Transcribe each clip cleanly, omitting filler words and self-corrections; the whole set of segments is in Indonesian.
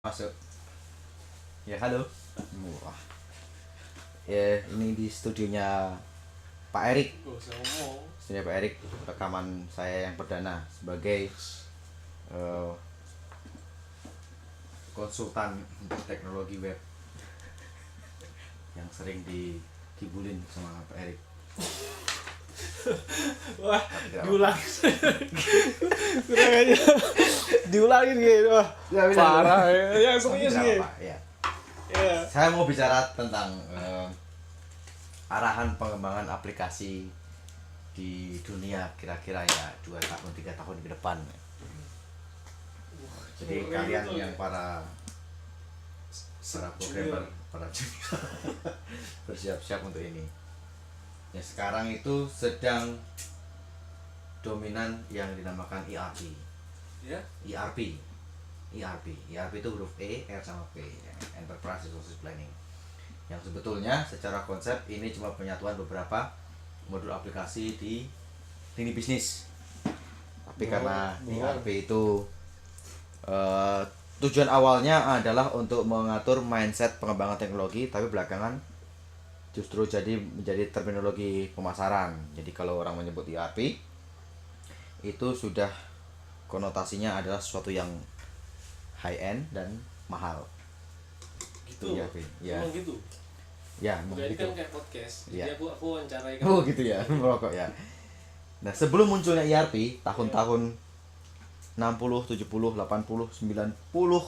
Masuk. Ya, halo. Wah. Ya, ini di studionya Pak Erik. Studio Pak Erik, rekaman saya yang perdana sebagai eh, konsultan untuk teknologi web yang sering dikibulin sama Pak Erik. Wah, Tidak diulangi. Kurang aja. Diulangin gitu. Wah, Ya, bisa, parah. bisa. Ya, serius Tidak gitu. apa-apa, ya. Ya. Saya mau bicara tentang arahan pengembangan aplikasi di dunia kira-kira ya 2 tahun 3 tahun ke depan. Jadi kalian yang para programmer, para junior bersiap-siap untuk ini. Ya, sekarang itu sedang dominan yang dinamakan ERP. Ya. ERP itu huruf E, R sama P, Enterprise Resource Planning. Yang sebetulnya secara konsep ini cuma penyatuan beberapa modul aplikasi di lini bisnis. Tapi karena ERP itu tujuan awalnya adalah untuk mengatur mindset pengembangan teknologi, tapi belakangan justru menjadi terminologi pemasaran. Jadi kalau orang menyebut ERP itu sudah konotasinya adalah sesuatu yang high end dan mahal. Gitu. ERP. Ya. Emang gitu. Ya, Jadi gitu. kan kayak podcast. Jadi Ya. aku wawancarai kan. Oh gitu ya, merokok ya. Nah, sebelum munculnya ERP tahun-tahun 60, 70, 80, 90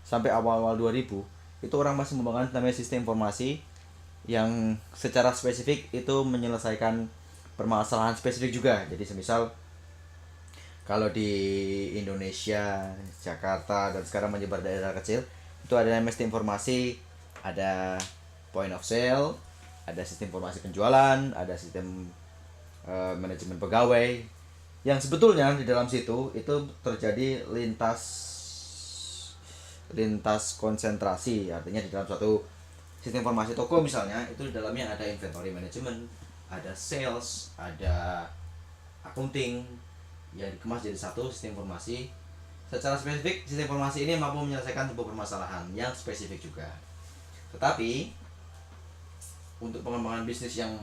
sampai awal-awal 2000, itu orang masih mengembangkan namanya sistem informasi yang secara spesifik itu menyelesaikan permasalahan spesifik juga. Jadi semisal kalau di Indonesia, Jakarta dan sekarang menyebar daerah kecil, itu ada namanya sistem informasi, ada point of sale, ada sistem informasi penjualan, ada sistem manajemen pegawai. Yang sebetulnya di dalam situ itu terjadi lintas konsentrasi, artinya di dalam suatu sistem informasi toko misalnya itu di dalamnya ada inventory management, ada sales, ada accounting yang dikemas jadi satu sistem informasi. Secara spesifik sistem informasi ini mampu menyelesaikan sebuah permasalahan yang spesifik juga. Tetapi untuk pengembangan bisnis yang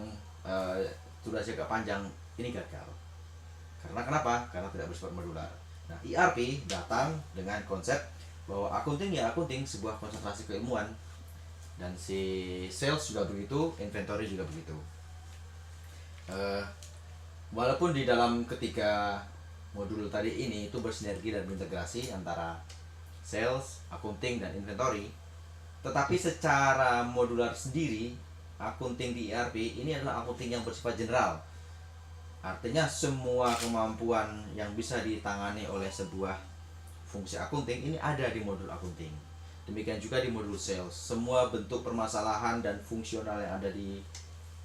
durasi agak panjang ini gagal. Karena kenapa? Karena tidak bersifat modular. Nah, ERP datang dengan konsep bahwa accounting ya accounting, sebuah konsentrasi keilmuan, dan si sales juga begitu, inventory juga begitu. Walaupun di dalam ketiga modul tadi ini itu bersinergi dan berintegrasi antara sales, accounting, dan inventory, tetapi secara modular sendiri, accounting di ERP ini adalah accounting yang bersifat general. Artinya semua kemampuan yang bisa ditangani oleh sebuah fungsi accounting ini ada di modul accounting. Demikian juga di modul sales. Semua bentuk permasalahan dan fungsional yang ada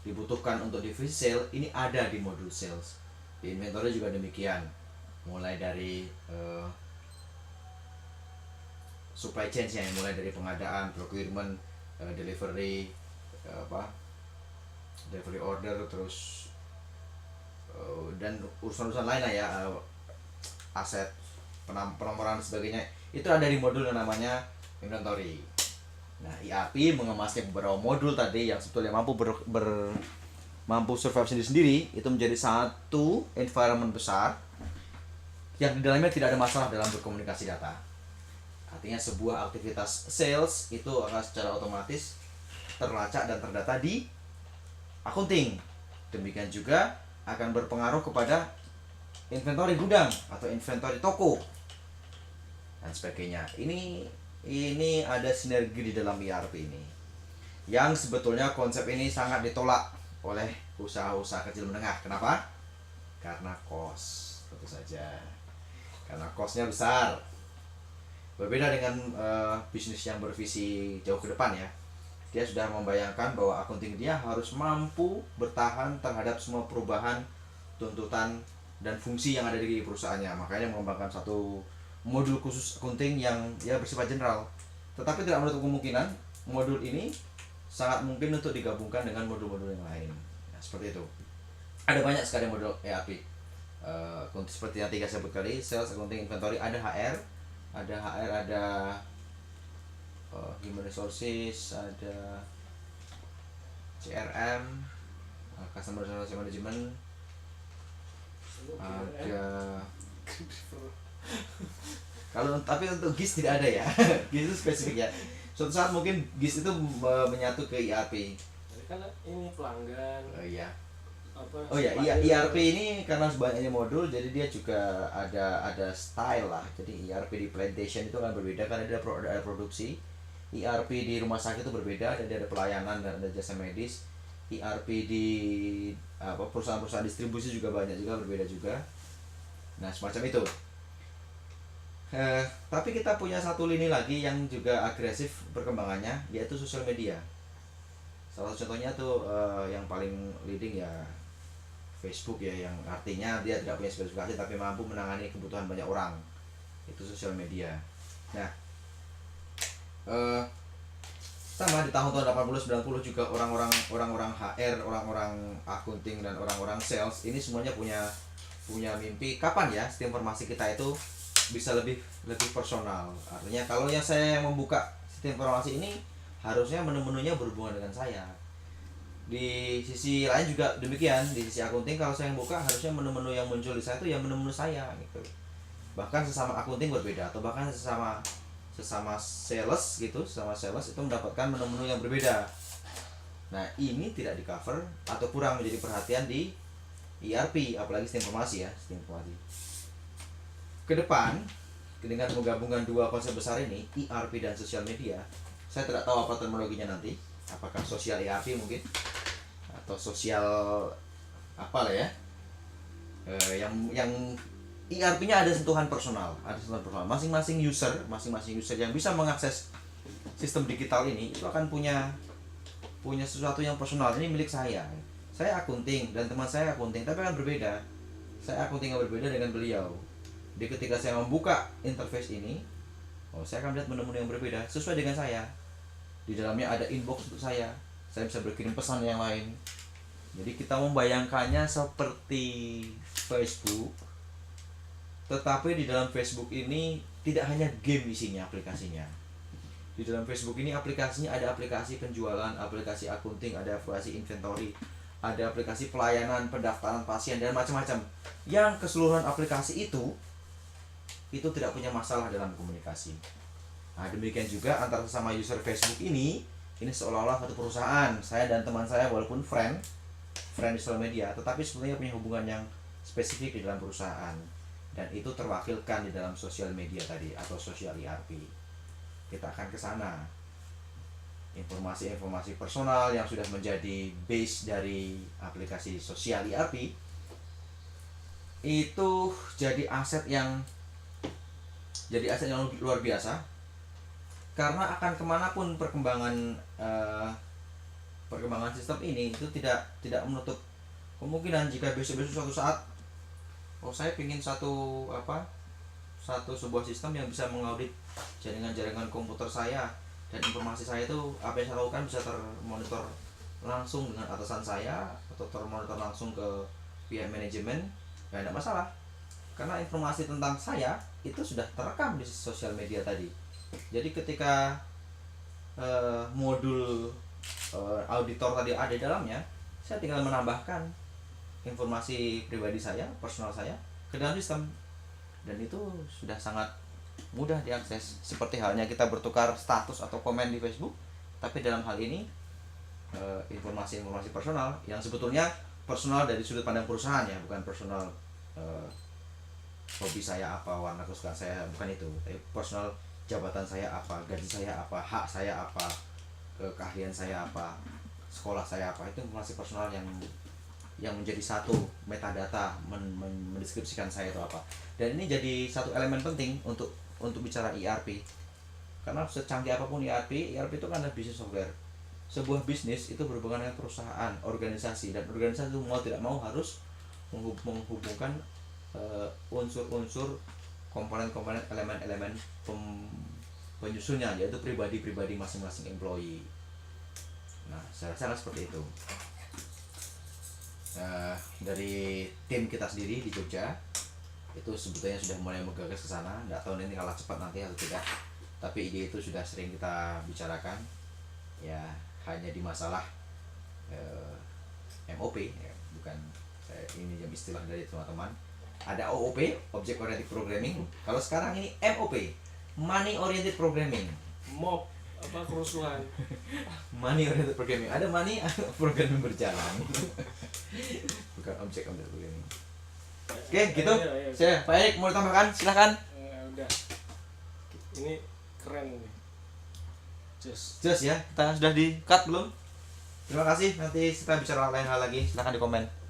dibutuhkan untuk divisi sales ini ada di modul sales. Di inventory juga demikian. Mulai dari supply chain-nya, mulai dari pengadaan, procurement, delivery, delivery order, terus dan urusan-urusan lain lah ya, aset, penomoran dan sebagainya, itu ada di modul yang namanya inventory. Nah, ERP mengemasnya beberapa modul tadi yang sebetulnya mampu survive sendiri-sendiri, itu menjadi satu environment besar yang di dalamnya tidak ada masalah dalam berkomunikasi data. Artinya sebuah aktivitas sales itu akan secara otomatis terlacak dan terdata di accounting. Demikian juga akan berpengaruh kepada inventory gudang atau inventory toko dan sebagainya. Ini ada sinergi di dalam ERP ini, yang sebetulnya konsep ini sangat ditolak oleh usaha-usaha kecil menengah. Kenapa? Karena cost, tentu saja. Karena costnya besar. Berbeda dengan bisnis yang bervisi jauh ke depan ya. Dia sudah membayangkan bahwa accounting dia harus mampu bertahan terhadap semua perubahan, tuntutan, dan fungsi yang ada di perusahaannya. Makanya mengembangkan satu modul khusus accounting yang ya bersifat general. Tetapi tidak menutup kemungkinan modul ini sangat mungkin untuk digabungkan dengan modul-modul yang lain. Nah, seperti itu. Ada banyak sekali modul ERP. Seperti yang tiga sebut tadi, sales, accounting, inventory, ada HR, ada human resources, ada CRM, customer relationship management, ada kalau tapi untuk GIS tidak ada ya. GIS itu spesifik ya. Suatu saat mungkin GIS itu menyatu ke ERP. Jadi kan ini pelanggan Oh iya. apa? Oh ya, supplier. ERP ini karena banyaknya modul, jadi dia juga ada style lah. Jadi ERP di plantation itu kan berbeda karena dia ada produksi. ERP di rumah sakit itu berbeda, dan dia ada pelayanan dan ada jasa medis. ERP di perusahaan-perusahaan distribusi juga banyak juga berbeda juga. Nah semacam itu. Tapi kita punya satu lini lagi yang juga agresif perkembangannya, yaitu sosial media. Salah satu contohnya tuh yang paling leading ya Facebook ya, yang artinya dia tidak punya spesifikasi tapi mampu menangani kebutuhan banyak orang. Itu sosial media. Nah, sama di tahun-tahun 80 90 juga orang-orang HR, orang-orang akunting dan orang-orang sales ini semuanya punya mimpi kapan ya sistem informasi kita itu bisa lebih personal. Artinya kalau yang saya membuka sistem informasi ini harusnya menu-menunya berhubungan dengan saya. Di sisi lain juga demikian, di sisi akunting kalau saya yang buka harusnya menu-menu yang muncul di saya itu ya menu-menu saya gitu. Bahkan sesama akunting berbeda, atau bahkan sesama sales gitu, sesama sales itu mendapatkan menu-menu yang berbeda. Nah, ini tidak di cover atau kurang menjadi perhatian di ERP, apalagi sistem informasi ya, sistem informasi. Ke depan dengan menggabungkan dua konsep besar ini, ERP dan sosial media, saya tidak tahu apa terminologinya nanti, apakah sosial ERP mungkin atau sosial apa lah ya, yang ERP-nya ada sentuhan personal, masing-masing user yang bisa mengakses sistem digital ini itu akan punya sesuatu yang personal. Ini milik saya akunting dan teman saya akunting, tapi akan berbeda. Saya akunting yang berbeda dengan beliau. Jadi ketika saya membuka interface ini, saya akan melihat menu-menu yang berbeda sesuai dengan saya. Di dalamnya ada inbox untuk saya bisa berkirim pesan yang lain. Jadi kita membayangkannya seperti Facebook, tetapi di dalam Facebook ini tidak hanya game isinya aplikasinya. Di dalam Facebook ini aplikasinya ada aplikasi penjualan, aplikasi akunting, ada aplikasi inventory, ada aplikasi pelayanan, pendaftaran pasien, dan macam-macam. Yang keseluruhan aplikasi itu tidak punya masalah dalam komunikasi. Nah, demikian juga antara sesama user Facebook ini seolah-olah satu perusahaan. Saya dan teman saya walaupun friend di sosial media, tetapi sebenarnya punya hubungan yang spesifik di dalam perusahaan. Dan itu terwakilkan di dalam sosial media tadi atau sosial ERP. Kita akan ke sana. Informasi-informasi personal yang sudah menjadi base dari aplikasi sosial ERP itu jadi aset yang luar biasa, karena akan kemanapun perkembangan sistem ini itu tidak menutup kemungkinan jika besok-besok suatu saat saya ingin sebuah sistem yang bisa mengaudit jaringan komputer saya, dan informasi saya itu apa yang saya lakukan bisa termonitor langsung dengan atasan saya atau termonitor langsung ke pihak manajemen. Ya tidak masalah, karena informasi tentang saya itu sudah terekam di sosial media tadi. Jadi ketika modul auditor tadi ada di dalamnya, saya tinggal menambahkan informasi pribadi saya, personal saya ke dalam sistem, dan itu sudah sangat mudah diakses. Seperti halnya kita bertukar status atau komen di Facebook, tapi dalam hal ini informasi personal yang sebetulnya personal dari sudut pandang perusahaan ya, bukan personal hobi saya apa, warna kesukaan saya, bukan itu, tapi personal jabatan saya apa, gaji saya apa, hak saya apa, keahlian saya apa, sekolah saya apa. Itu informasi personal yang menjadi satu metadata mendeskripsikan saya itu apa. Dan ini jadi satu elemen penting untuk bicara ERP, karena secanggih apapun ERP itu kan adalah bisnis software. Sebuah bisnis itu berhubungan dengan perusahaan, organisasi, dan organisasi itu mau tidak mau harus menghubungkan unsur-unsur, komponen-komponen, elemen-elemen penyusunnya, yaitu pribadi-pribadi masing-masing employee. Nah, saya rasa seperti itu. Dari tim kita sendiri di Jogja itu sebetulnya sudah mulai menggagas ke sana. Nggak tahu ini kalah cepat nanti atau tidak, tapi ide itu sudah sering kita bicarakan ya, hanya di masalah MOP ya, bukan ini yang istilah dari teman-teman. Ada OOP, Object Oriented Programming. Kalau sekarang ini MOP, Money Oriented Programming. mob kerusuhan. Money Oriented Programming. Ada money, ada programming berjalan. Bukan Object Oriented Programming. Oke, gitu. Ayo. Saya Pak Erik mau ditambahkan, silahkan. Udah. Ini keren nih. Just. Jelas ya, kita sudah di cut belum? Terima kasih, nanti kita bicara lain hal lagi, silahkan di komen.